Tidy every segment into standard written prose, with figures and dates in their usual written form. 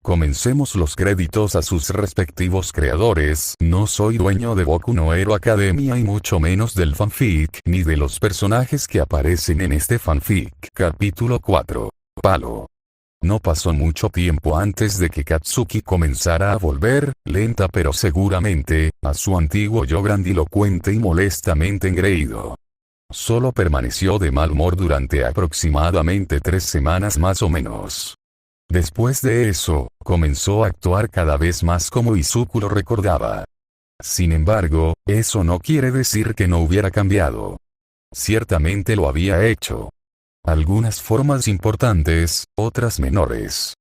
Comencemos los créditos a sus respectivos creadores. No soy dueño de Boku no Hero Academia y mucho menos del fanfic, ni de los personajes que aparecen en este fanfic. Capítulo 4. Palo. No pasó mucho tiempo antes de que Katsuki comenzara a volver, lenta pero seguramente, a su antiguo yo grandilocuente y molestamente engreído. Solo permaneció de mal humor durante aproximadamente 3 semanas más o menos. Después de eso, comenzó a actuar cada vez más como Izuku lo recordaba. Sin embargo, eso no quiere decir que no hubiera cambiado. Ciertamente lo había hecho. Algunas formas importantes, otras menores.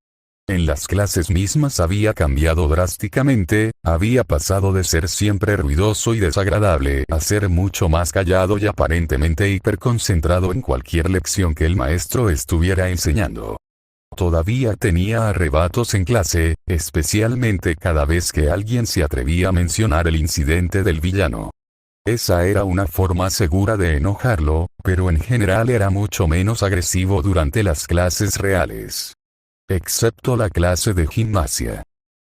En las clases mismas había cambiado drásticamente, había pasado de ser siempre ruidoso y desagradable a ser mucho más callado y aparentemente hiperconcentrado en cualquier lección que el maestro estuviera enseñando. Todavía tenía arrebatos en clase, especialmente cada vez que alguien se atrevía a mencionar el incidente del villano. Esa era una forma segura de enojarlo, pero en general era mucho menos agresivo durante las clases reales. Excepto la clase de gimnasia.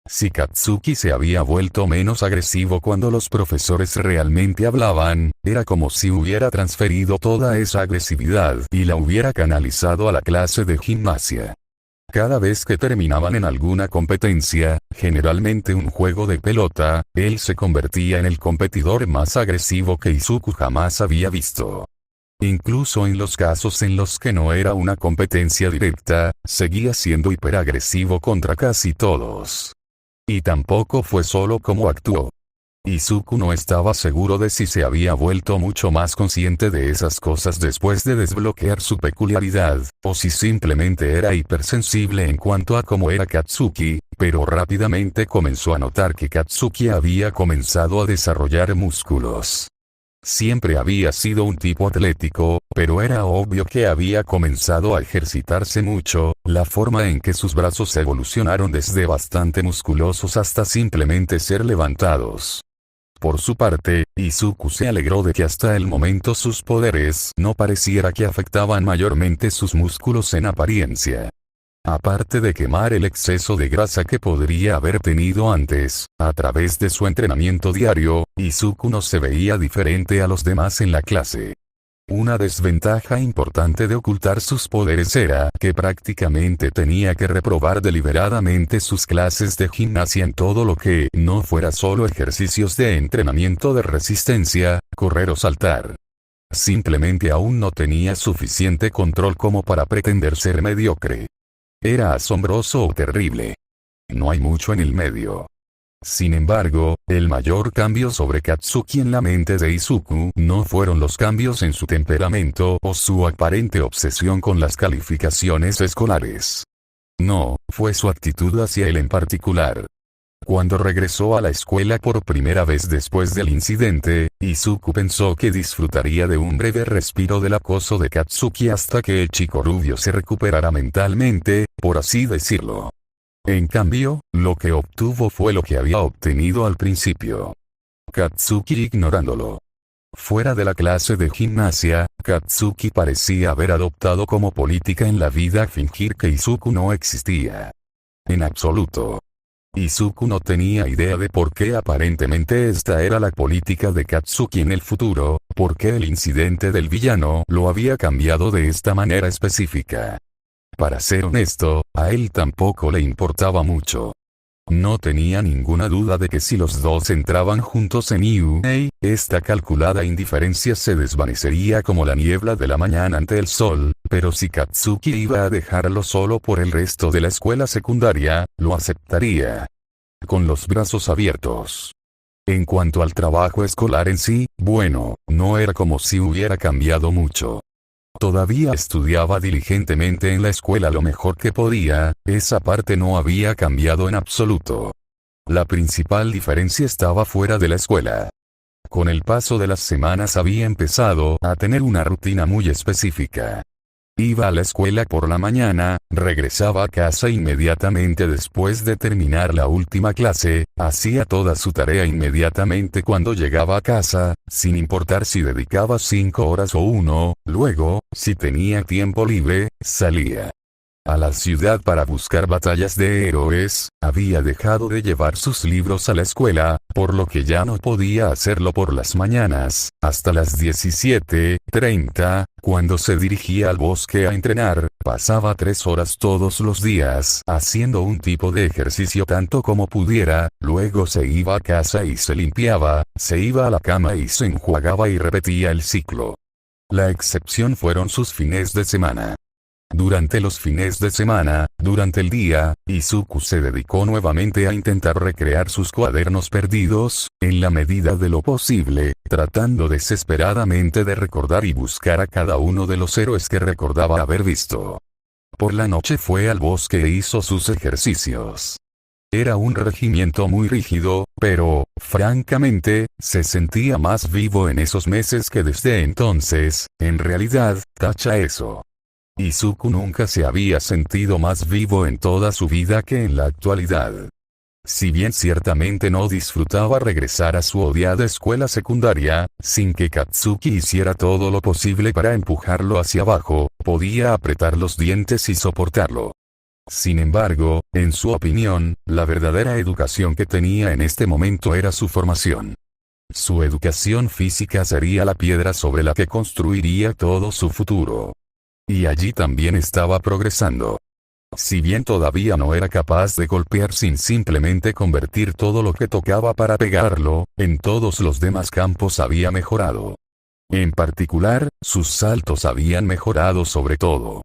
Si Katsuki se había vuelto menos agresivo cuando los profesores realmente hablaban, era como si hubiera transferido toda esa agresividad y la hubiera canalizado a la clase de gimnasia. Cada vez que terminaban en alguna competencia, generalmente un juego de pelota, él se convertía en el competidor más agresivo que Izuku jamás había visto. Incluso en los casos en los que no era una competencia directa, seguía siendo hiperagresivo contra casi todos. Y tampoco fue solo como actuó. Izuku no estaba seguro de si se había vuelto mucho más consciente de esas cosas después de desbloquear su peculiaridad, o si simplemente era hipersensible en cuanto a cómo era Katsuki, pero rápidamente comenzó a notar que Katsuki había comenzado a desarrollar músculos. Siempre había sido un tipo atlético, pero era obvio que había comenzado a ejercitarse mucho, la forma en que sus brazos evolucionaron desde bastante musculosos hasta simplemente ser levantados. Por su parte, Izuku se alegró de que hasta el momento sus poderes no pareciera que afectaban mayormente sus músculos en apariencia. Aparte de quemar el exceso de grasa que podría haber tenido antes, a través de su entrenamiento diario, Izuku no se veía diferente a los demás en la clase. Una desventaja importante de ocultar sus poderes era que prácticamente tenía que reprobar deliberadamente sus clases de gimnasia en todo lo que no fuera solo ejercicios de entrenamiento de resistencia, correr o saltar. Simplemente aún no tenía suficiente control como para pretender ser mediocre. Era asombroso o terrible. No hay mucho en el medio. Sin embargo, el mayor cambio sobre Katsuki en la mente de Izuku no fueron los cambios en su temperamento o su aparente obsesión con las calificaciones escolares. No, fue su actitud hacia él en particular. Cuando regresó a la escuela por primera vez después del incidente, Izuku pensó que disfrutaría de un breve respiro del acoso de Katsuki hasta que el chico rubio se recuperara mentalmente, por así decirlo. En cambio, lo que obtuvo fue lo que había obtenido al principio. Katsuki ignorándolo. Fuera de la clase de gimnasia, Katsuki parecía haber adoptado como política en la vida fingir que Izuku no existía. En absoluto. Izuku no tenía idea de por qué aparentemente esta era la política de Katsuki en el futuro, por qué el incidente del villano lo había cambiado de esta manera específica. Para ser honesto, a él tampoco le importaba mucho. No tenía ninguna duda de que si los dos entraban juntos en UA, esta calculada indiferencia se desvanecería como la niebla de la mañana ante el sol, pero si Katsuki iba a dejarlo solo por el resto de la escuela secundaria, lo aceptaría. Con los brazos abiertos. En cuanto al trabajo escolar en sí, bueno, no era como si hubiera cambiado mucho. Todavía estudiaba diligentemente en la escuela lo mejor que podía, esa parte no había cambiado en absoluto. La principal diferencia estaba fuera de la escuela. Con el paso de las semanas había empezado a tener una rutina muy específica. Iba a la escuela por la mañana, regresaba a casa inmediatamente después de terminar la última clase, hacía toda su tarea inmediatamente cuando llegaba a casa, sin importar si dedicaba 5 horas o 1, luego, si tenía tiempo libre, salía. a la ciudad para buscar batallas de héroes, había dejado de llevar sus libros a la escuela, por lo que ya no podía hacerlo por las mañanas, hasta las 17:30, cuando se dirigía al bosque a entrenar, pasaba 3 horas todos los días haciendo un tipo de ejercicio tanto como pudiera, luego se iba a casa y se limpiaba, se iba a la cama y se enjuagaba y repetía el ciclo. La excepción fueron sus fines de semana. Durante los fines de semana, durante el día, Izuku se dedicó nuevamente a intentar recrear sus cuadernos perdidos, en la medida de lo posible, tratando desesperadamente de recordar y buscar a cada uno de los héroes que recordaba haber visto. Por la noche fue al bosque e hizo sus ejercicios. Era un regimiento muy rígido, pero, francamente, se sentía más vivo en esos meses que desde entonces, en realidad, tacha eso. Izuku nunca se había sentido más vivo en toda su vida que en la actualidad. Si bien ciertamente no disfrutaba regresar a su odiada escuela secundaria, sin que Katsuki hiciera todo lo posible para empujarlo hacia abajo, podía apretar los dientes y soportarlo. Sin embargo, en su opinión, la verdadera educación que tenía en este momento era su formación. Su educación física sería la piedra sobre la que construiría todo su futuro. Y allí también estaba progresando. Si bien todavía no era capaz de golpear sin simplemente convertir todo lo que tocaba para pegarlo, en todos los demás campos había mejorado. En particular, sus saltos habían mejorado sobre todo.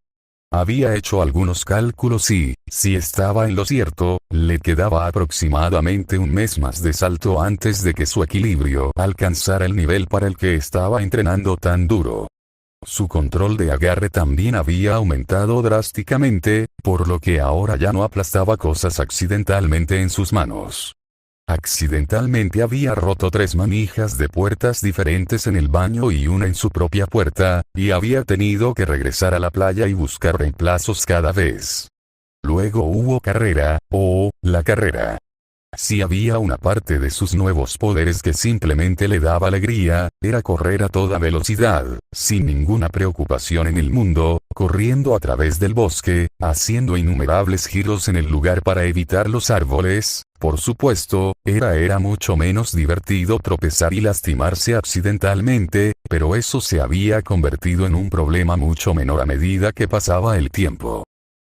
Había hecho algunos cálculos y, si estaba en lo cierto, le quedaba aproximadamente un mes más de salto antes de que su equilibrio alcanzara el nivel para el que estaba entrenando tan duro. Su control de agarre también había aumentado drásticamente, por lo que ahora ya no aplastaba cosas accidentalmente en sus manos. Accidentalmente había roto 3 manijas de puertas diferentes en el baño y una en su propia puerta, y había tenido que regresar a la playa y buscar reemplazos cada vez. Luego hubo carrera, la carrera. Si había una parte de sus nuevos poderes que simplemente le daba alegría, era correr a toda velocidad, sin ninguna preocupación en el mundo, corriendo a través del bosque, haciendo innumerables giros en el lugar para evitar los árboles. Por supuesto, era mucho menos divertido tropezar y lastimarse accidentalmente, pero eso se había convertido en un problema mucho menor a medida que pasaba el tiempo.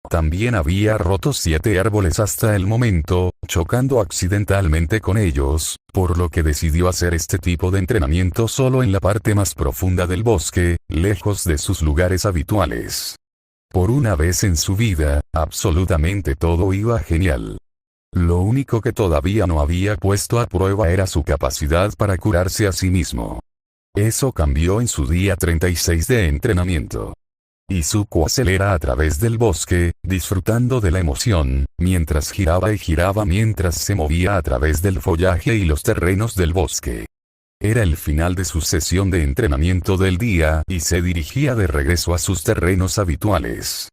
También había roto 7 árboles hasta el momento, chocando accidentalmente con ellos, por lo que decidió hacer este tipo de entrenamiento solo en la parte más profunda del bosque, lejos de sus lugares habituales. Por una vez en su vida, absolutamente todo iba genial. Lo único que todavía no había puesto a prueba era su capacidad para curarse a sí mismo. Eso cambió en su día 36 de entrenamiento. Izuku acelera a través del bosque, disfrutando de la emoción, mientras giraba y giraba mientras se movía a través del follaje y los terrenos del bosque. Era el final de su sesión de entrenamiento del día y se dirigía de regreso a sus terrenos habituales.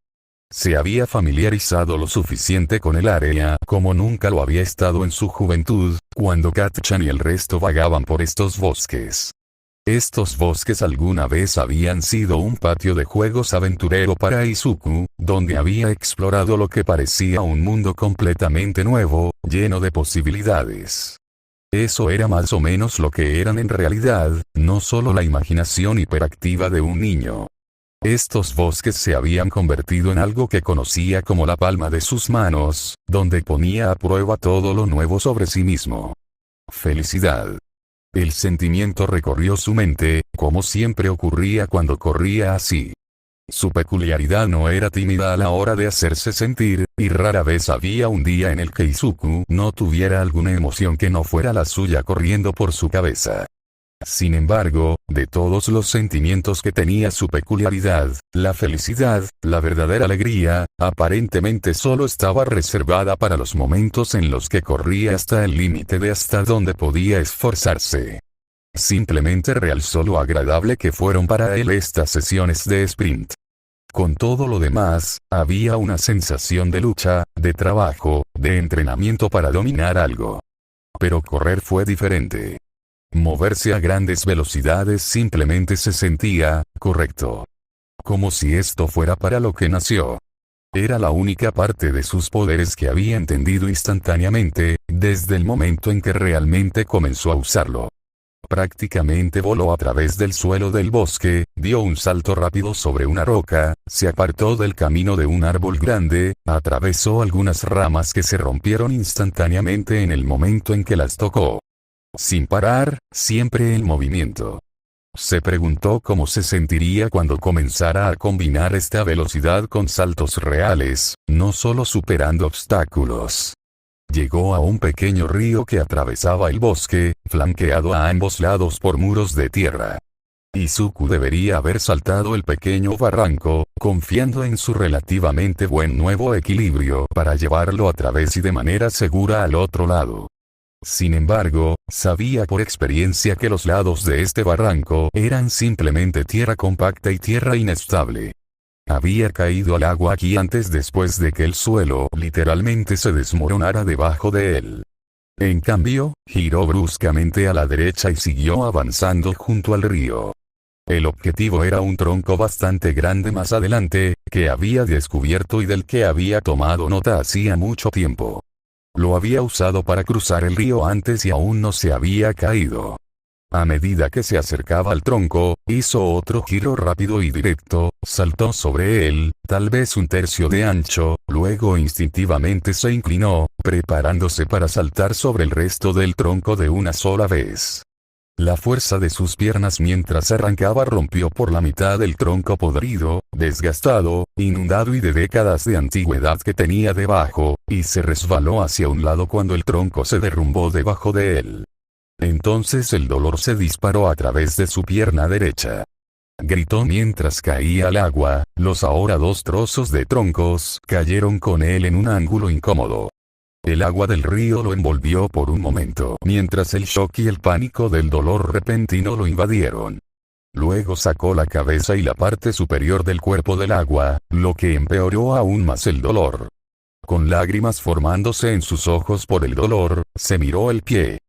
Se había familiarizado lo suficiente con el área como nunca lo había estado en su juventud, cuando Katchan y el resto vagaban por estos bosques. Estos bosques alguna vez habían sido un patio de juegos aventurero para Izuku, donde había explorado lo que parecía un mundo completamente nuevo, lleno de posibilidades. Eso era más o menos lo que eran en realidad, no solo la imaginación hiperactiva de un niño. Estos bosques se habían convertido en algo que conocía como la palma de sus manos, donde ponía a prueba todo lo nuevo sobre sí mismo. Felicidad. El sentimiento recorrió su mente, como siempre ocurría cuando corría así. Su peculiaridad no era tímida a la hora de hacerse sentir, y rara vez había un día en el que Izuku no tuviera alguna emoción que no fuera la suya corriendo por su cabeza. Sin embargo, de todos los sentimientos que tenía su peculiaridad, la felicidad, la verdadera alegría, aparentemente solo estaba reservada para los momentos en los que corría hasta el límite de hasta donde podía esforzarse. Simplemente realzó lo agradable que fueron para él estas sesiones de sprint. Con todo lo demás, había una sensación de lucha, de trabajo, de entrenamiento para dominar algo. Pero correr fue diferente. Moverse a grandes velocidades simplemente se sentía correcto. Como si esto fuera para lo que nació. Era la única parte de sus poderes que había entendido instantáneamente, desde el momento en que realmente comenzó a usarlo. Prácticamente voló a través del suelo del bosque, dio un salto rápido sobre una roca, se apartó del camino de un árbol grande, atravesó algunas ramas que se rompieron instantáneamente en el momento en que las tocó. Sin parar, siempre en movimiento. Se preguntó cómo se sentiría cuando comenzara a combinar esta velocidad con saltos reales, no solo superando obstáculos. Llegó a un pequeño río que atravesaba el bosque, flanqueado a ambos lados por muros de tierra. Izuku debería haber saltado el pequeño barranco, confiando en su relativamente buen nuevo equilibrio para llevarlo a través y de manera segura al otro lado. Sin embargo, sabía por experiencia que los lados de este barranco eran simplemente tierra compacta y tierra inestable. Había caído al agua aquí antes después de que el suelo literalmente se desmoronara debajo de él. En cambio, giró bruscamente a la derecha y siguió avanzando junto al río. El objetivo era un tronco bastante grande más adelante, que había descubierto y del que había tomado nota hacía mucho tiempo. Lo había usado para cruzar el río antes y aún no se había caído. A medida que se acercaba al tronco, hizo otro giro rápido y directo, saltó sobre él, tal vez un tercio de ancho, luego instintivamente se inclinó, preparándose para saltar sobre el resto del tronco de una sola vez. La fuerza de sus piernas mientras arrancaba rompió por la mitad el tronco podrido, desgastado, inundado y de décadas de antigüedad que tenía debajo, y se resbaló hacia un lado cuando el tronco se derrumbó debajo de él. Entonces el dolor se disparó a través de su pierna derecha. Gritó mientras caía al agua, los ahora dos trozos de troncos cayeron con él en un ángulo incómodo. El agua del río lo envolvió por un momento, mientras el shock y el pánico del dolor repentino lo invadieron. Luego sacó la cabeza y la parte superior del cuerpo del agua, lo que empeoró aún más el dolor. Con lágrimas formándose en sus ojos por el dolor, se miró el pie.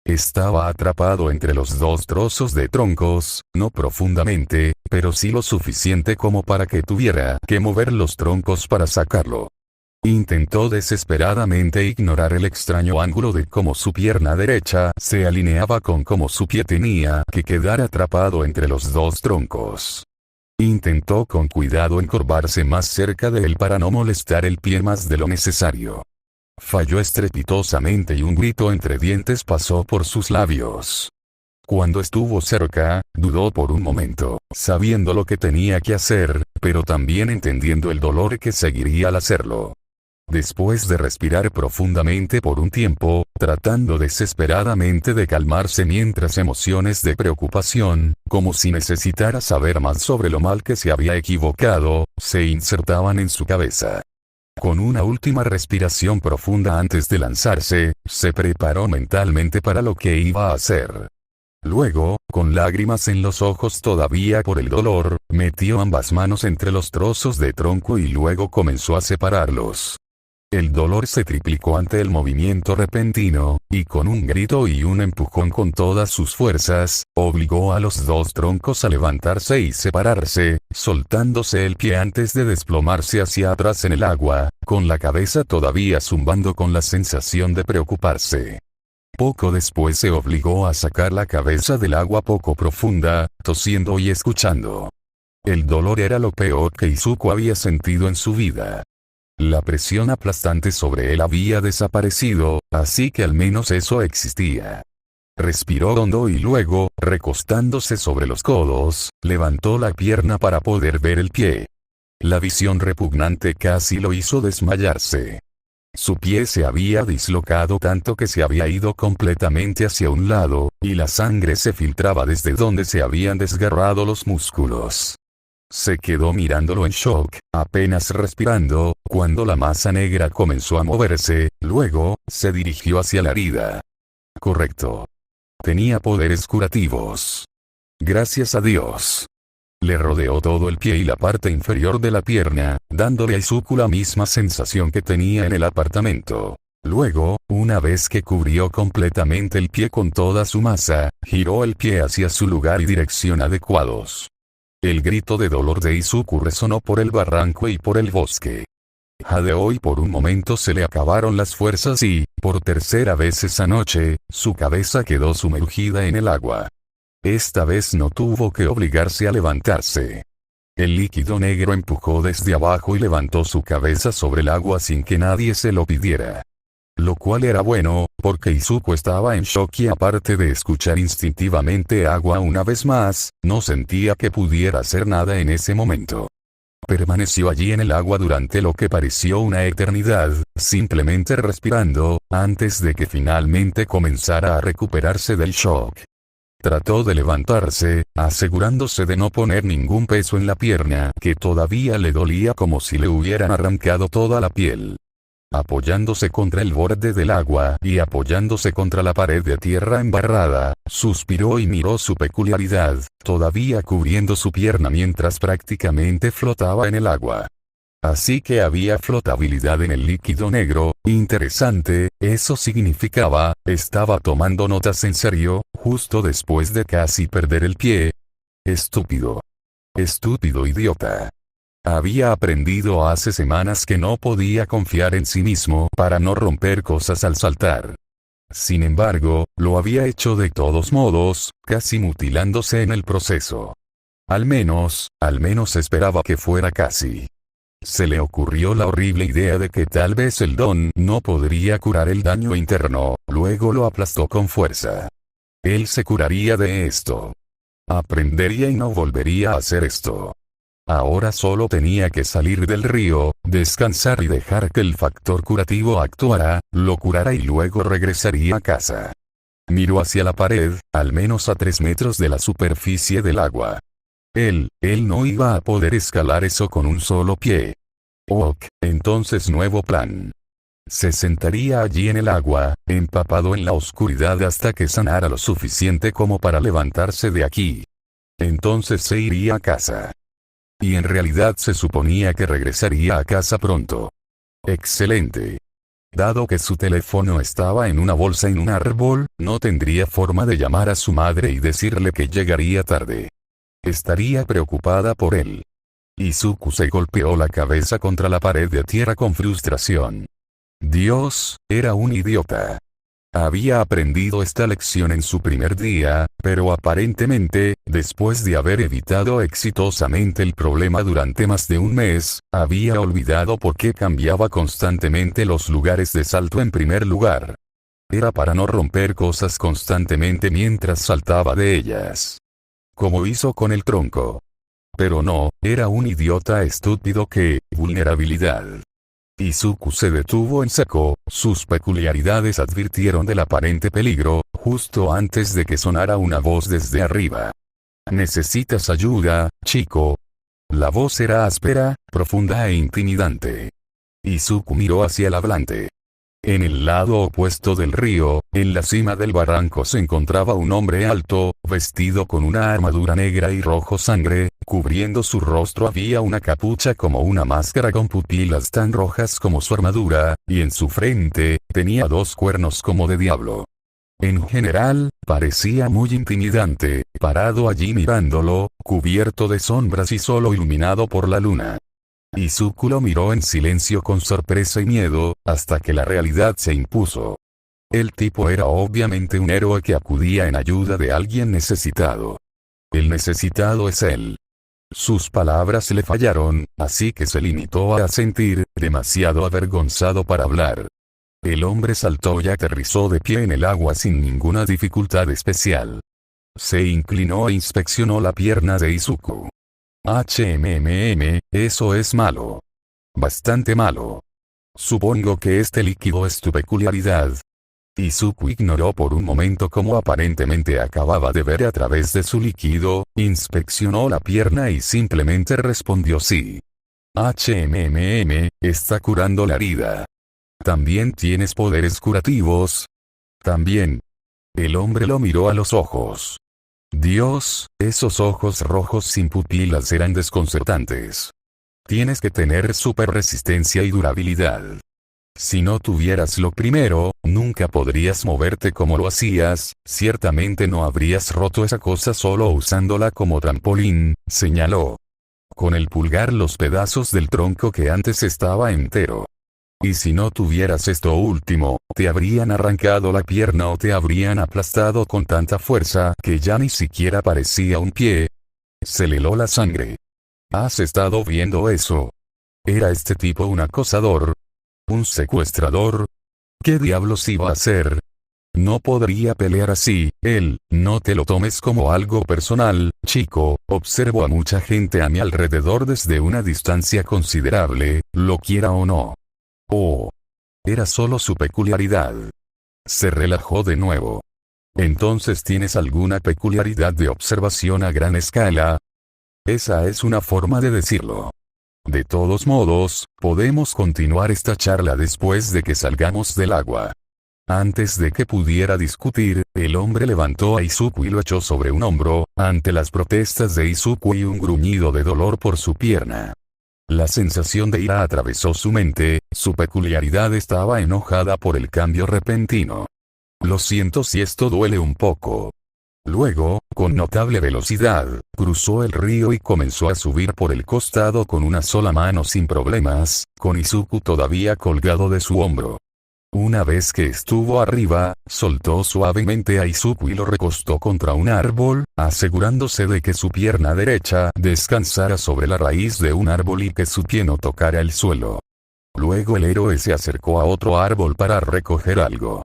Estaba atrapado entre los dos trozos de troncos, no profundamente, pero sí lo suficiente como para que tuviera que mover los troncos para sacarlo. Intentó desesperadamente ignorar el extraño ángulo de cómo su pierna derecha se alineaba con cómo su pie tenía que quedar atrapado entre los dos troncos. Intentó con cuidado encorvarse más cerca de él para no molestar el pie más de lo necesario. Falló estrepitosamente y un grito entre dientes pasó por sus labios. Cuando estuvo cerca, dudó por un momento, sabiendo lo que tenía que hacer, pero también entendiendo el dolor que seguiría al hacerlo. Después de respirar profundamente por un tiempo, tratando desesperadamente de calmarse mientras emociones de preocupación, como si necesitara saber más sobre lo mal que se había equivocado, se insertaban en su cabeza. Con una última respiración profunda antes de lanzarse, se preparó mentalmente para lo que iba a hacer. Luego, con lágrimas en los ojos todavía por el dolor, metió ambas manos entre los trozos de tronco y luego comenzó a separarlos. El dolor se triplicó ante el movimiento repentino, y con un grito y un empujón con todas sus fuerzas, obligó a los dos troncos a levantarse y separarse, soltándose el pie antes de desplomarse hacia atrás en el agua, con la cabeza todavía zumbando con la sensación de preocuparse. Poco después se obligó a sacar la cabeza del agua poco profunda, tosiendo y escuchando. El dolor era lo peor que Izuku había sentido en su vida. La presión aplastante sobre él había desaparecido, así que al menos eso existía. Respiró hondo y luego, recostándose sobre los codos, levantó la pierna para poder ver el pie. La visión repugnante casi lo hizo desmayarse. Su pie se había dislocado tanto que se había ido completamente hacia un lado, y la sangre se filtraba desde donde se habían desgarrado los músculos. Se quedó mirándolo en shock, apenas respirando, cuando la masa negra comenzó a moverse, luego, se dirigió hacia la herida. Correcto. Tenía poderes curativos. Gracias a Dios. Le rodeó todo el pie y la parte inferior de la pierna, dándole a Izuku la misma sensación que tenía en el apartamento. Luego, una vez que cubrió completamente el pie con toda su masa, giró el pie hacia su lugar y dirección adecuados. El grito de dolor de Izuku resonó por el barranco y por el bosque. Jadeó y por un momento se le acabaron las fuerzas y, por tercera vez esa noche, su cabeza quedó sumergida en el agua. Esta vez no tuvo que obligarse a levantarse. El líquido negro empujó desde abajo y levantó su cabeza sobre el agua sin que nadie se lo pidiera. Lo cual era bueno, porque Izuku estaba en shock y aparte de escuchar instintivamente agua una vez más, no sentía que pudiera hacer nada en ese momento. Permaneció allí en el agua durante lo que pareció una eternidad, simplemente respirando, antes de que finalmente comenzara a recuperarse del shock. Trató de levantarse, asegurándose de no poner ningún peso en la pierna que todavía le dolía como si le hubieran arrancado toda la piel. Apoyándose contra el borde del agua y apoyándose contra la pared de tierra embarrada, suspiró y miró su peculiaridad, todavía cubriendo su pierna mientras prácticamente flotaba en el agua. Así que había flotabilidad en el líquido negro. Interesante, eso significaba, estaba tomando notas en serio, justo después de casi perder el pie. Estúpido. Estúpido idiota. Había aprendido hace semanas que no podía confiar en sí mismo para no romper cosas al saltar. Sin embargo, lo había hecho de todos modos, casi mutilándose en el proceso. Al menos esperaba que fuera casi. Se le ocurrió la horrible idea de que tal vez el don no podría curar el daño interno, luego lo aplastó con fuerza. Él se curaría de esto. Aprendería y no volvería a hacer esto. Ahora solo tenía que salir del río, descansar y dejar que el factor curativo actuara, lo curara y luego regresaría a casa. Miró hacia la pared, al menos a 3 metros de la superficie del agua. Él no iba a poder escalar eso con un solo pie. Ok, entonces nuevo plan. Se sentaría allí en el agua, empapado en la oscuridad hasta que sanara lo suficiente como para levantarse de aquí. Entonces se iría a casa. Y en realidad se suponía que regresaría a casa pronto. Excelente. Dado que su teléfono estaba en una bolsa en un árbol, no tendría forma de llamar a su madre y decirle que llegaría tarde. Estaría preocupada por él. Izuku se golpeó la cabeza contra la pared de tierra con frustración. Dios, era un idiota. Había aprendido esta lección en su primer día, pero aparentemente, después de haber evitado exitosamente el problema durante más de un mes, había olvidado por qué cambiaba constantemente los lugares de salto en primer lugar. Era para no romper cosas constantemente mientras saltaba de ellas. Como hizo con el tronco. Pero no, era un idiota estúpido que, vulnerabilidad. Izuku se detuvo en seco, sus peculiaridades advirtieron del aparente peligro, justo antes de que sonara una voz desde arriba. ¿Necesitas ayuda, chico? La voz era áspera, profunda e intimidante. Izuku miró hacia el hablante. En el lado opuesto del río, en la cima del barranco se encontraba un hombre alto, vestido con una armadura negra y rojo sangre, cubriendo su rostro había una capucha como una máscara con pupilas tan rojas como su armadura, y en su frente, tenía 2 cuernos como de diablo. En general, parecía muy intimidante, parado allí mirándolo, cubierto de sombras y solo iluminado por la luna. Izuku lo miró en silencio con sorpresa y miedo, hasta que la realidad se impuso. El tipo era obviamente un héroe que acudía en ayuda de alguien necesitado. El necesitado es él. Sus palabras le fallaron, así que se limitó a asentir, demasiado avergonzado para hablar. El hombre saltó y aterrizó de pie en el agua sin ninguna dificultad especial. Se inclinó e inspeccionó la pierna de Izuku. Eso es malo. Bastante malo. Supongo que este líquido es tu peculiaridad. Izuku ignoró por un momento cómo aparentemente acababa de ver a través de su líquido, inspeccionó la pierna y simplemente respondió sí. Está curando la herida. ¿También tienes poderes curativos? También. El hombre lo miró a los ojos. Dios, esos ojos rojos sin pupilas eran desconcertantes. Tienes que tener super resistencia y durabilidad. Si no tuvieras lo primero, nunca podrías moverte como lo hacías, ciertamente no habrías roto esa cosa solo usándola como trampolín, señaló. con el pulgar los pedazos del tronco que antes estaba entero. Y si no tuvieras esto último, te habrían arrancado la pierna o te habrían aplastado con tanta fuerza que ya ni siquiera parecía un pie. Se le heló la sangre. ¿Has estado viendo eso? ¿Era este tipo un acosador? ¿Un secuestrador? ¿Qué diablos iba a hacer? No podría pelear así, él. No te lo tomes como algo personal, chico. Observo a mucha gente a mi alrededor desde una distancia considerable, lo quiera o no. Oh. Era solo su peculiaridad. Se relajó de nuevo. ¿Entonces tienes alguna peculiaridad de observación a gran escala? Esa es una forma de decirlo. De todos modos, podemos continuar esta charla después de que salgamos del agua. Antes de que pudiera discutir, el hombre levantó a Izuku y lo echó sobre un hombro, ante las protestas de Izuku y un gruñido de dolor por su pierna. La sensación de ira atravesó su mente, su peculiaridad estaba enojada por el cambio repentino. Lo siento si esto duele un poco. Luego, con notable velocidad, cruzó el río y comenzó a subir por el costado con una sola mano sin problemas, con Izuku todavía colgado de su hombro. Una vez que estuvo arriba, soltó suavemente a Izuku y lo recostó contra un árbol, asegurándose de que su pierna derecha descansara sobre la raíz de un árbol y que su pie no tocara el suelo. Luego el héroe se acercó a otro árbol para recoger algo.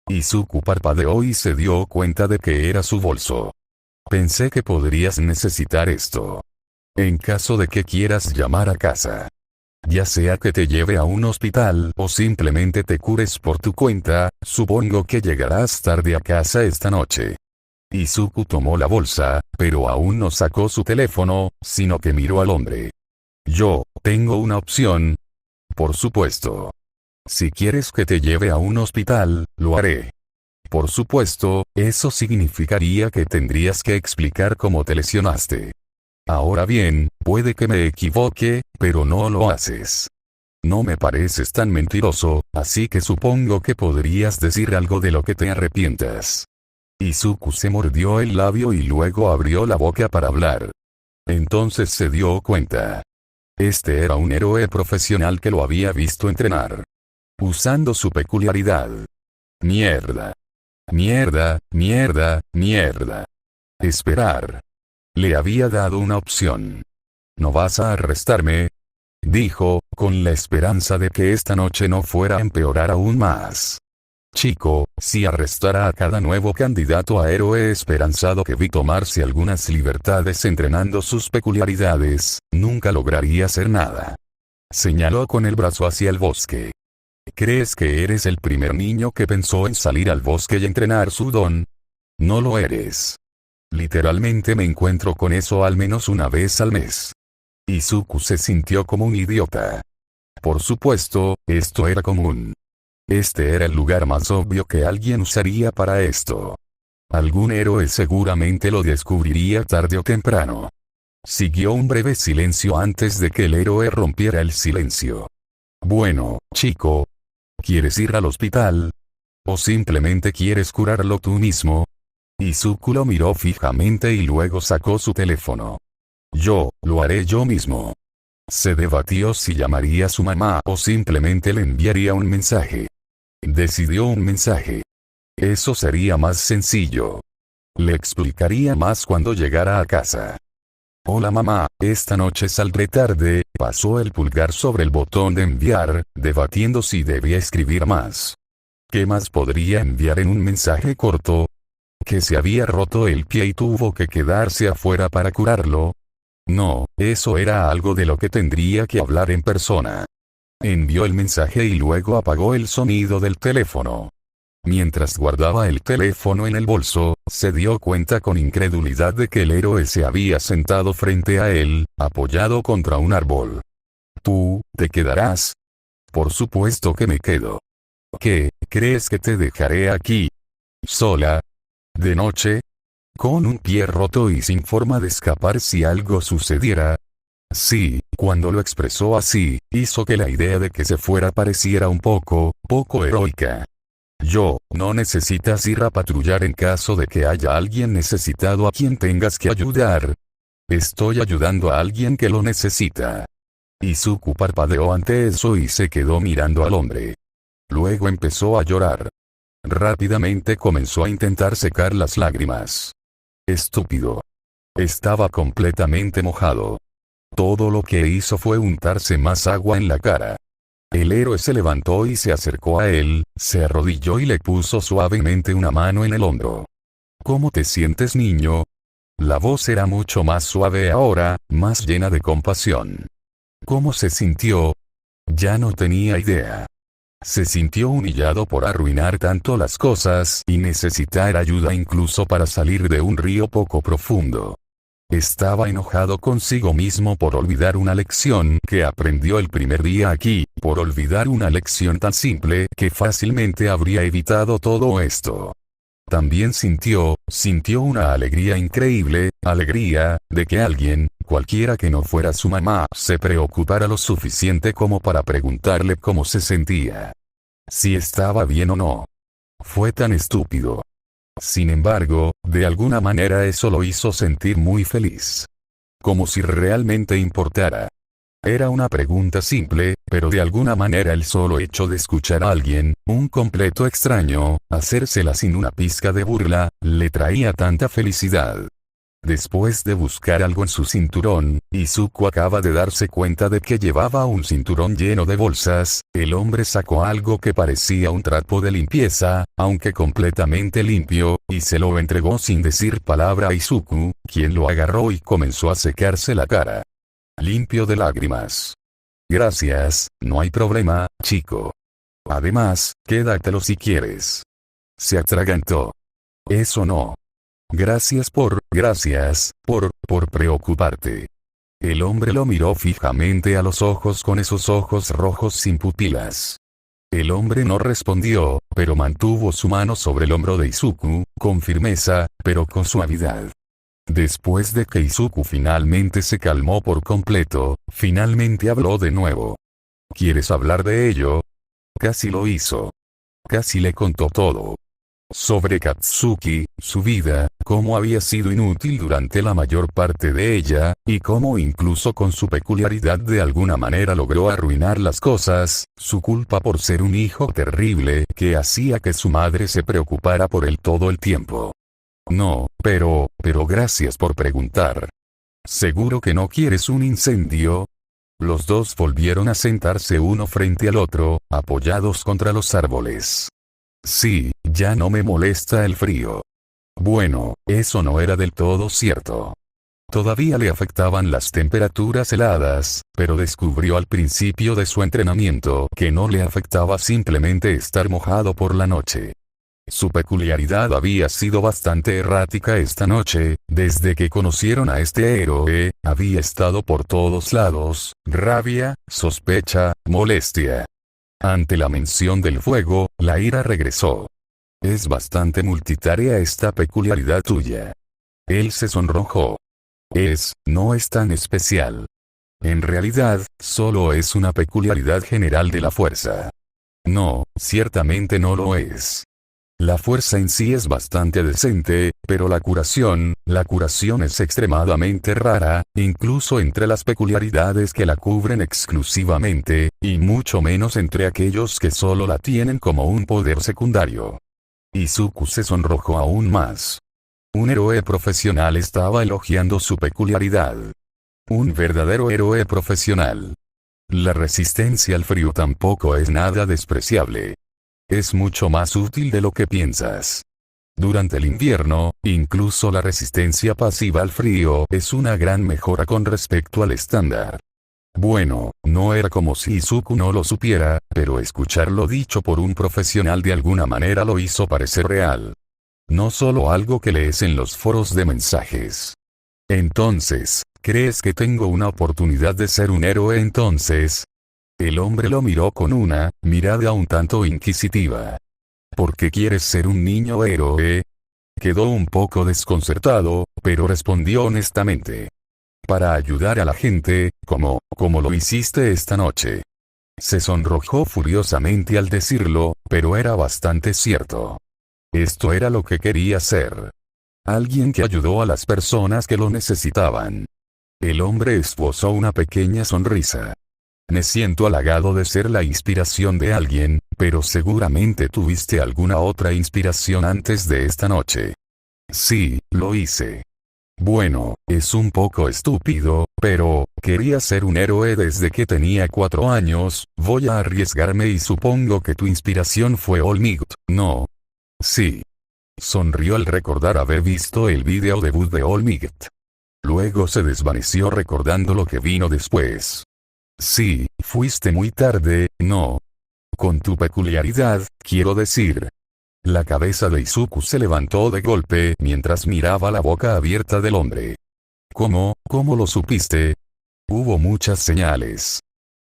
Izuku parpadeó y se dio cuenta de que era su bolso. Pensé que podrías necesitar esto. En caso de que quieras llamar a casa. Ya sea que te lleve a un hospital o simplemente te cures por tu cuenta, supongo que llegarás tarde a casa esta noche. Izuku tomó la bolsa, pero aún no sacó su teléfono, sino que miró al hombre. Yo, tengo una opción. Por supuesto. Si quieres que te lleve a un hospital, lo haré. Por supuesto, eso significaría que tendrías que explicar cómo te lesionaste. Ahora bien, puede que me equivoque, pero no lo haces. No me pareces tan mentiroso, así que supongo que podrías decir algo de lo que te arrepientas. Izuku se mordió el labio y luego abrió la boca para hablar. Entonces se dio cuenta. Este era un héroe profesional que lo había visto entrenar. Usando su peculiaridad. Mierda. Mierda, mierda, mierda. Esperar. Le había dado una opción. ¿No vas a arrestarme? Dijo, con la esperanza de que esta noche no fuera a empeorar aún más. Chico, si arrestara a cada nuevo candidato a héroe esperanzado que vi tomarse algunas libertades entrenando sus peculiaridades, nunca lograría hacer nada. Señaló con el brazo hacia el bosque. ¿Crees que eres el primer niño que pensó en salir al bosque y entrenar su don? No lo eres. Literalmente me encuentro con eso al menos una vez al mes. Izuku se sintió como un idiota. Por supuesto, esto era común. Este era el lugar más obvio que alguien usaría para esto. Algún héroe seguramente lo descubriría tarde o temprano. Siguió un breve silencio antes de que el héroe rompiera el silencio. Bueno, chico. ¿Quieres ir al hospital? ¿O simplemente quieres curarlo tú mismo? Izuku lo miró fijamente y luego sacó su teléfono. Yo, lo haré yo mismo. Se debatió si llamaría a su mamá o simplemente le enviaría un mensaje. Decidió un mensaje. Eso sería más sencillo. Le explicaría más cuando llegara a casa. Hola mamá, esta noche saldré tarde. Pasó el pulgar sobre el botón de enviar, debatiendo si debía escribir más. ¿Qué más podría enviar en un mensaje corto? ¿Que se había roto el pie y tuvo que quedarse afuera para curarlo? No, eso era algo de lo que tendría que hablar en persona. Envió el mensaje y luego apagó el sonido del teléfono. Mientras guardaba el teléfono en el bolso, se dio cuenta con incredulidad de que el héroe se había sentado frente a él, apoyado contra un árbol. ¿Tú, te quedarás? Por supuesto que me quedo. ¿Qué, crees que te dejaré aquí? ¿Sola? ¿De noche? ¿Con un pie roto y sin forma de escapar si algo sucediera? Sí, cuando lo expresó así, hizo que la idea de que se fuera pareciera un poco heroica. Yo, no necesitas ir a patrullar en caso de que haya alguien necesitado a quien tengas que ayudar. Estoy ayudando a alguien que lo necesita. Izuku parpadeó ante eso y se quedó mirando al hombre. Luego empezó a llorar. Rápidamente comenzó a intentar secar las lágrimas. Estúpido. Estaba completamente mojado. Todo lo que hizo fue untarse más agua en la cara. El héroe se levantó y se acercó a él, se arrodilló y le puso suavemente una mano en el hombro. ¿Cómo te sientes, niño? La voz era mucho más suave ahora, más llena de compasión. ¿Cómo se sintió? Ya no tenía idea. Se sintió humillado por arruinar tanto las cosas y necesitar ayuda incluso para salir de un río poco profundo. Estaba enojado consigo mismo por olvidar una lección que aprendió el primer día aquí, por olvidar una lección tan simple que fácilmente habría evitado todo esto. También sintió una alegría increíble, alegría, de que alguien, cualquiera que no fuera su mamá, se preocupara lo suficiente como para preguntarle cómo se sentía. Si estaba bien o no. Fue tan estúpido. Sin embargo, de alguna manera eso lo hizo sentir muy feliz. Como si realmente importara. Era una pregunta simple, pero de alguna manera el solo hecho de escuchar a alguien, un completo extraño, hacérsela sin una pizca de burla, le traía tanta felicidad. Después de buscar algo en su cinturón, Izuku acaba de darse cuenta de que llevaba un cinturón lleno de bolsas. El hombre sacó algo que parecía un trapo de limpieza, aunque completamente limpio, y se lo entregó sin decir palabra a Izuku, quien lo agarró y comenzó a secarse la cara. Limpio de lágrimas. Gracias, no hay problema, chico. Además, quédatelo si quieres. Se atragantó. Eso no. Gracias por preocuparte. El hombre lo miró fijamente a los ojos con esos ojos rojos sin pupilas. El hombre no respondió, pero mantuvo su mano sobre el hombro de Izuku, con firmeza, pero con suavidad. Después de que Izuku finalmente se calmó por completo, finalmente habló de nuevo. ¿Quieres hablar de ello? Casi lo hizo. Casi le contó todo. Sobre Katsuki, su vida, cómo había sido inútil durante la mayor parte de ella, y cómo incluso con su peculiaridad de alguna manera logró arruinar las cosas, su culpa por ser un hijo terrible que hacía que su madre se preocupara por él todo el tiempo. No, pero gracias por preguntar. ¿Seguro que no quieres un incendio? Los dos volvieron a sentarse uno frente al otro, apoyados contra los árboles. Sí, ya no me molesta el frío. Bueno, eso no era del todo cierto. Todavía le afectaban las temperaturas heladas, pero descubrió al principio de su entrenamiento que no le afectaba simplemente estar mojado por la noche. Su peculiaridad había sido bastante errática esta noche, desde que conocieron a este héroe, había estado por todos lados, rabia, sospecha, molestia. Ante la mención del fuego, la ira regresó. Es bastante multitarea esta peculiaridad tuya. Él se sonrojó. No es tan especial. En realidad, solo es una peculiaridad general de la fuerza. No, ciertamente no lo es. La fuerza en sí es bastante decente, pero la curación es extremadamente rara, incluso entre las peculiaridades que la cubren exclusivamente, y mucho menos entre aquellos que solo la tienen como un poder secundario. Izuku se sonrojó aún más. Un héroe profesional estaba elogiando su peculiaridad. Un verdadero héroe profesional. La resistencia al frío tampoco es nada despreciable. Es mucho más útil de lo que piensas. Durante el invierno, incluso la resistencia pasiva al frío es una gran mejora con respecto al estándar. Bueno, no era como si Izuku no lo supiera, pero escucharlo dicho por un profesional de alguna manera lo hizo parecer real. No solo algo que lees en los foros de mensajes. Entonces, ¿crees que tengo una oportunidad de ser un héroe entonces? El hombre lo miró con una mirada un tanto inquisitiva. ¿Por qué quieres ser un niño héroe? Quedó un poco desconcertado, pero respondió honestamente. Para ayudar a la gente, como lo hiciste esta noche. Se sonrojó furiosamente al decirlo, pero era bastante cierto. Esto era lo que quería ser. Alguien que ayudó a las personas que lo necesitaban. El hombre esbozó una pequeña sonrisa. Me siento halagado de ser la inspiración de alguien, pero seguramente tuviste alguna otra inspiración antes de esta noche. Sí, lo hice. Bueno, es un poco estúpido, pero, quería ser un héroe desde que tenía 4 años, voy a arriesgarme y supongo que tu inspiración fue All-Might, ¿no? Sí. Sonrió al recordar haber visto el video debut de All-Might. Luego se desvaneció recordando lo que vino después. Sí, fuiste muy tarde, ¿no? Con tu peculiaridad, quiero decir. La cabeza de Izuku se levantó de golpe mientras miraba la boca abierta del hombre. ¿Cómo lo supiste? Hubo muchas señales.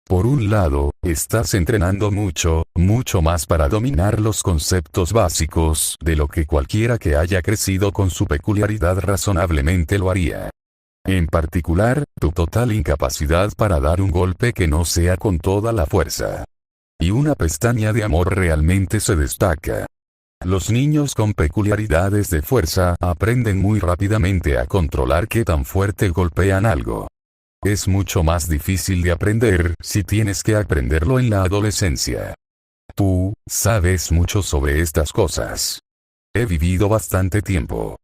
Por un lado, estás entrenando mucho, mucho más para dominar los conceptos básicos de lo que cualquiera que haya crecido con su peculiaridad razonablemente lo haría. En particular, tu total incapacidad para dar un golpe que no sea con toda la fuerza. Y una pestaña de amor realmente se destaca. Los niños con peculiaridades de fuerza aprenden muy rápidamente a controlar qué tan fuerte golpean algo. Es mucho más difícil de aprender si tienes que aprenderlo en la adolescencia. Tú, sabes mucho sobre estas cosas. He vivido bastante tiempo.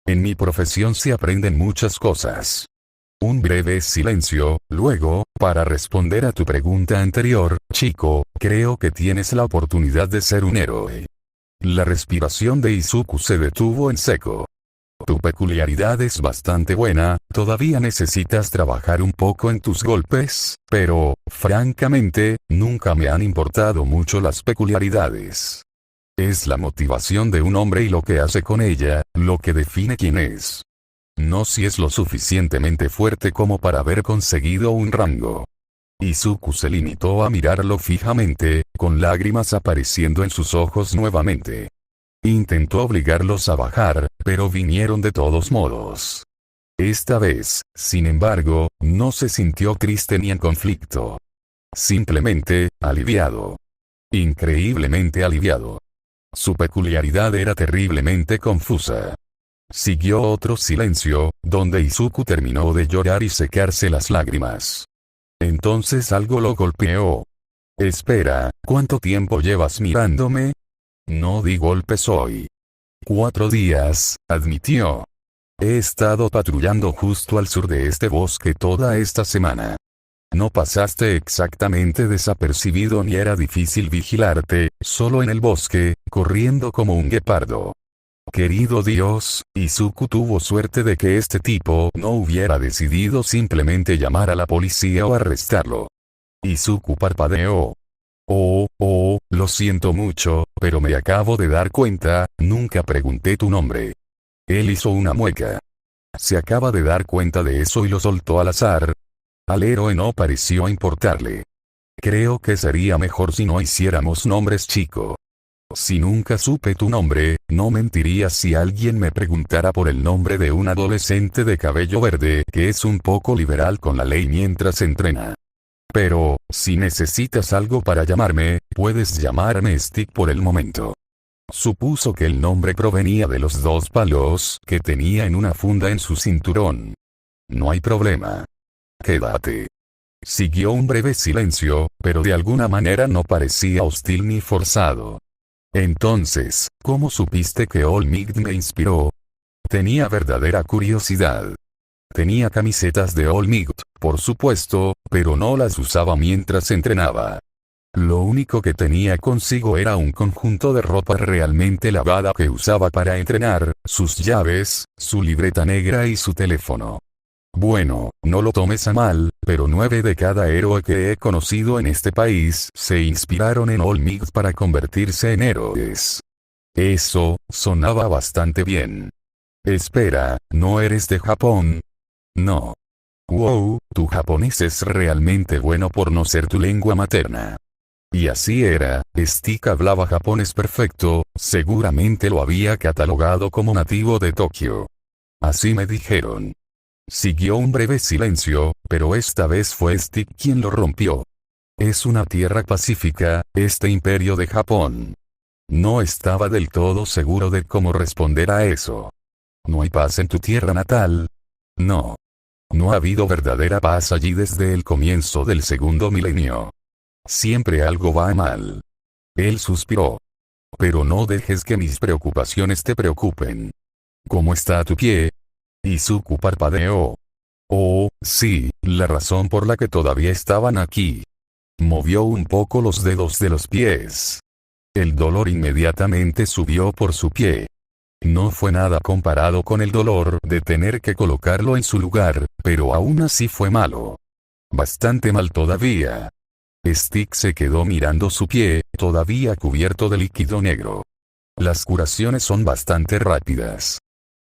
En mi profesión se aprenden muchas cosas. Un breve silencio, luego, para responder a tu pregunta anterior, chico, creo que tienes la oportunidad de ser un héroe. La respiración de Izuku se detuvo en seco. Tu peculiaridad es bastante buena, todavía necesitas trabajar un poco en tus golpes, pero, francamente, nunca me han importado mucho las peculiaridades. Es la motivación de un hombre y lo que hace con ella, lo que define quién es. No si es lo suficientemente fuerte como para haber conseguido un rango. Izuku se limitó a mirarlo fijamente, con lágrimas apareciendo en sus ojos nuevamente. Intentó obligarlos a bajar, pero vinieron de todos modos. Esta vez, sin embargo, no se sintió triste ni en conflicto. Simplemente, aliviado. Increíblemente aliviado. Su peculiaridad era terriblemente confusa. Siguió otro silencio, donde Izuku terminó de llorar y secarse las lágrimas. Entonces algo lo golpeó. Espera, ¿cuánto tiempo llevas mirándome? No di golpes hoy. 4 días, admitió. He estado patrullando justo al sur de este bosque toda esta semana. No pasaste exactamente desapercibido ni era difícil vigilarte, solo en el bosque, corriendo como un guepardo. Querido Dios, Izuku tuvo suerte de que este tipo no hubiera decidido simplemente llamar a la policía o arrestarlo. Izuku parpadeó. Lo siento mucho, pero me acabo de dar cuenta, nunca pregunté tu nombre. Él hizo una mueca. Se acaba de dar cuenta de eso y lo soltó al azar. Al héroe no pareció importarle. Creo que sería mejor si no hiciéramos nombres, chico. Si nunca supe tu nombre, no mentiría si alguien me preguntara por el nombre de un adolescente de cabello verde que es un poco liberal con la ley mientras entrena. Pero, si necesitas algo para llamarme, puedes llamarme Stick por el momento. Supuso que el nombre provenía de los 2 palos que tenía en una funda en su cinturón. No hay problema. Quédate. Siguió un breve silencio, pero de alguna manera no parecía hostil ni forzado. Entonces, ¿cómo supiste que All Might me inspiró? Tenía verdadera curiosidad. Tenía camisetas de All Might, por supuesto, pero no las usaba mientras entrenaba. Lo único que tenía consigo era un conjunto de ropa realmente lavada que usaba para entrenar, sus llaves, su libreta negra y su teléfono. Bueno, no lo tomes a mal, pero 9 de cada héroe que he conocido en este país se inspiraron en All Might para convertirse en héroes. Eso, sonaba bastante bien. Espera, ¿no eres de Japón? No. Wow, tu japonés es realmente bueno por no ser tu lengua materna. Y así era, Stick hablaba japonés perfecto, seguramente lo había catalogado como nativo de Tokio. Así me dijeron. Siguió un breve silencio, pero esta vez fue Stick quien lo rompió. Es una tierra pacífica, este imperio de Japón. No estaba del todo seguro de cómo responder a eso. ¿No hay paz en tu tierra natal? No. No ha habido verdadera paz allí desde el comienzo del segundo milenio. Siempre algo va mal. Él suspiró. Pero no dejes que mis preocupaciones te preocupen. ¿Cómo está tu pie? Izuku parpadeó. Oh, sí, la razón por la que todavía estaban aquí. Movió un poco los dedos de los pies. El dolor inmediatamente subió por su pie. No fue nada comparado con el dolor de tener que colocarlo en su lugar, pero aún así fue malo. Bastante mal todavía. Stick se quedó mirando su pie, todavía cubierto de líquido negro. Las curaciones son bastante rápidas.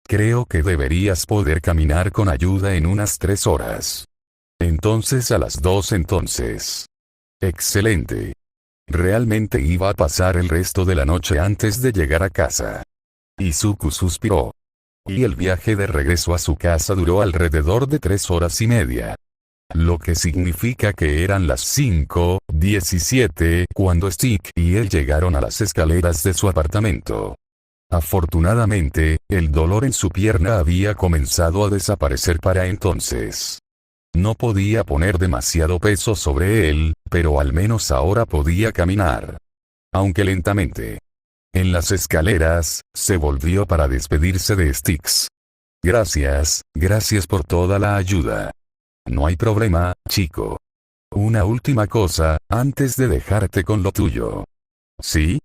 Creo que deberías poder caminar con ayuda en unas 3 horas. Entonces a las 2 entonces. Excelente. Realmente iba a pasar el resto de la noche antes de llegar a casa. Izuku suspiró. Y el viaje de regreso a su casa duró alrededor de 3 horas y media. Lo que significa que eran las 5:17 cuando Stick y él llegaron a las escaleras de su apartamento. Afortunadamente, el dolor en su pierna había comenzado a desaparecer para entonces. No podía poner demasiado peso sobre él, pero al menos ahora podía caminar. Aunque lentamente. En las escaleras, se volvió para despedirse de Sticks. Gracias por toda la ayuda. No hay problema, chico. Una última cosa, antes de dejarte con lo tuyo. ¿Sí?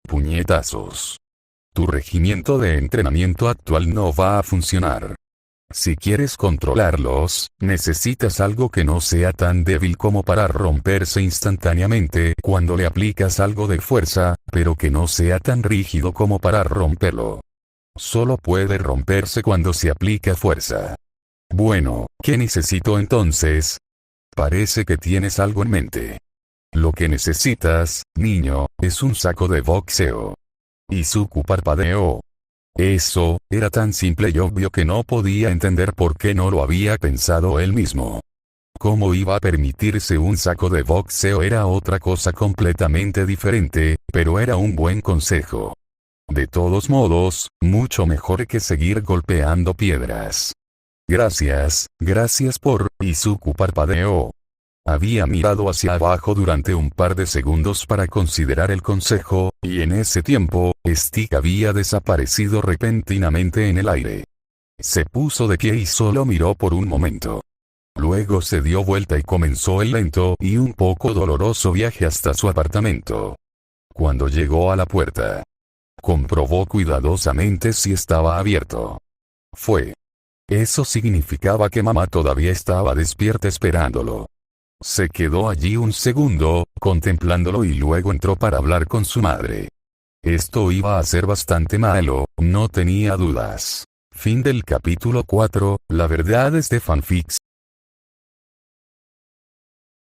Puñetazos. Tu regimiento de entrenamiento actual no va a funcionar. Si quieres controlarlos, necesitas algo que no sea tan débil como para romperse instantáneamente cuando le aplicas algo de fuerza, pero que no sea tan rígido como para romperlo. Solo puede romperse cuando se aplica fuerza. Bueno, ¿qué necesito entonces? Parece que tienes algo en mente. Lo que necesitas, niño, es un saco de boxeo. Izuku parpadeó. Eso, era tan simple y obvio que no podía entender por qué no lo había pensado él mismo. Cómo iba a permitirse un saco de boxeo era otra cosa completamente diferente, pero era un buen consejo. De todos modos, mucho mejor que seguir golpeando piedras. Gracias por, Izuku parpadeó. Había mirado hacia abajo durante un par de segundos para considerar el consejo, y en ese tiempo, Stick había desaparecido repentinamente en el aire. Se puso de pie y solo miró por un momento. Luego se dio vuelta y comenzó el lento y un poco doloroso viaje hasta su apartamento. Cuando llegó a la puerta, comprobó cuidadosamente si estaba abierto. Eso significaba que mamá todavía estaba despierta esperándolo. Se quedó allí un segundo, contemplándolo y luego entró para hablar con su madre. Esto iba a ser bastante malo, no tenía dudas. Fin del capítulo 4, la verdad es de fanfics.